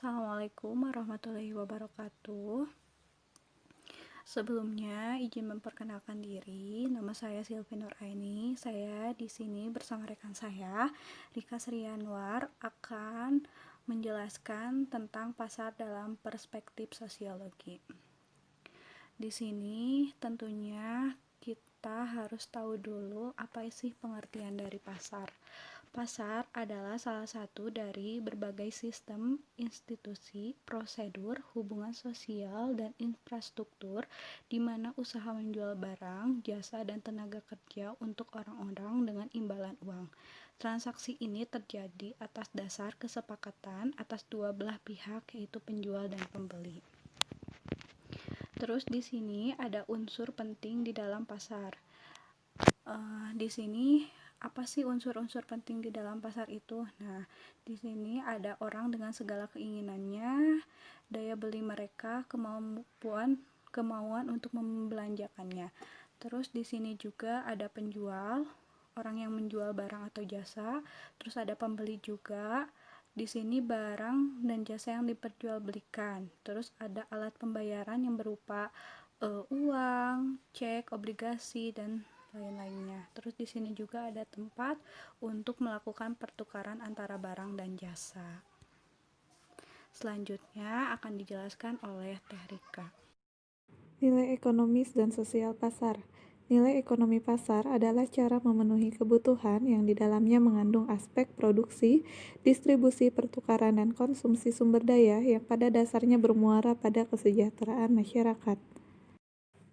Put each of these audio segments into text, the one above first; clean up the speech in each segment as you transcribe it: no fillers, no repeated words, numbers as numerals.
Assalamualaikum warahmatullahi wabarakatuh. Sebelumnya, izin memperkenalkan diri. Nama saya Silvi Nuraini. Saya di sini bersama rekan saya, Rika Srianwar, akan menjelaskan tentang pasar dalam perspektif sosiologi. Di sini tentunya kita harus tahu dulu apa sih pengertian dari pasar. Pasar adalah salah satu dari berbagai sistem, institusi, prosedur, hubungan sosial, dan infrastruktur di mana usaha menjual barang, jasa, dan tenaga kerja untuk orang-orang dengan imbalan uang. Transaksi ini terjadi atas dasar kesepakatan atas dua belah pihak, yaitu penjual dan pembeli. Terus di sini ada unsur penting di dalam pasar. Di sini apa sih unsur-unsur penting di dalam pasar itu? Nah, di sini ada orang dengan segala keinginannya, daya beli mereka, kemauan untuk membelanjakannya. Terus di sini juga ada penjual, orang yang menjual barang atau jasa. Terus ada pembeli juga. Di sini barang dan jasa yang diperjualbelikan. Terus ada alat pembayaran yang berupa uang, cek, obligasi, dan lain-lainnya. Terus di sini juga ada tempat untuk melakukan pertukaran antara barang dan jasa. Selanjutnya akan dijelaskan oleh Teh Rika. Nilai ekonomis dan sosial pasar. Nilai ekonomi pasar adalah cara memenuhi kebutuhan yang di dalamnya mengandung aspek produksi, distribusi, pertukaran, dan konsumsi sumber daya yang pada dasarnya bermuara pada kesejahteraan masyarakat.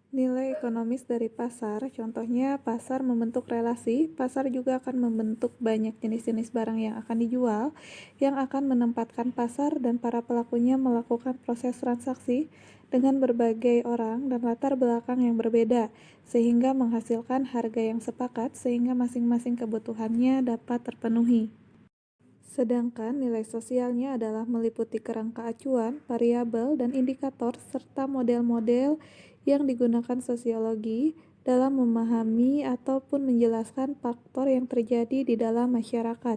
Nilai ekonomis dari pasar, contohnya pasar membentuk relasi, pasar juga akan membentuk banyak jenis-jenis barang yang akan dijual, yang akan menempatkan pasar dan para pelakunya melakukan proses transaksi dengan berbagai orang dan latar belakang yang berbeda, sehingga menghasilkan harga yang sepakat sehingga masing-masing kebutuhannya dapat terpenuhi. Sedangkan nilai sosialnya adalah meliputi kerangka acuan, variabel, dan indikator serta model-model yang digunakan sosiologi dalam memahami ataupun menjelaskan faktor yang terjadi di dalam masyarakat.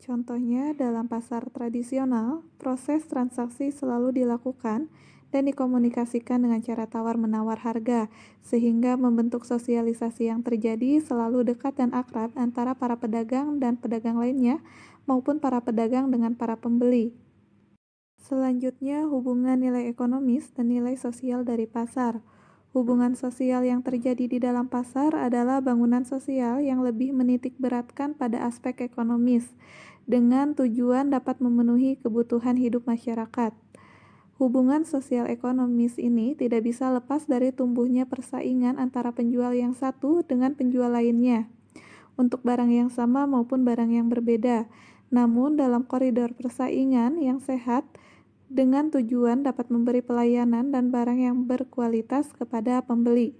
Contohnya, dalam pasar tradisional, proses transaksi selalu dilakukan dan dikomunikasikan dengan cara tawar-menawar harga, sehingga membentuk sosialisasi yang terjadi selalu dekat dan akrab antara para pedagang dan pedagang lainnya, maupun para pedagang dengan para pembeli. Selanjutnya, hubungan nilai ekonomis dan nilai sosial dari pasar. Hubungan sosial yang terjadi di dalam pasar adalah bangunan sosial yang lebih menitik beratkan pada aspek ekonomis, dengan tujuan dapat memenuhi kebutuhan hidup masyarakat. Hubungan sosial ekonomis ini tidak bisa lepas dari tumbuhnya persaingan antara penjual yang satu dengan penjual lainnya, untuk barang yang sama maupun barang yang berbeda, namun dalam koridor persaingan yang sehat, dengan tujuan dapat memberi pelayanan dan barang yang berkualitas kepada pembeli.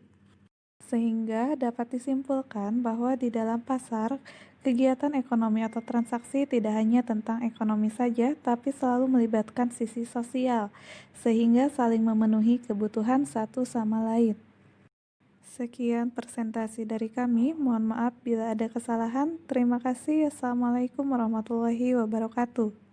Sehingga dapat disimpulkan bahwa di dalam pasar, kegiatan ekonomi atau transaksi tidak hanya tentang ekonomi saja, tapi selalu melibatkan sisi sosial, sehingga saling memenuhi kebutuhan satu sama lain. Sekian presentasi dari kami, mohon maaf bila ada kesalahan. Terima kasih. Assalamualaikum warahmatullahi wabarakatuh.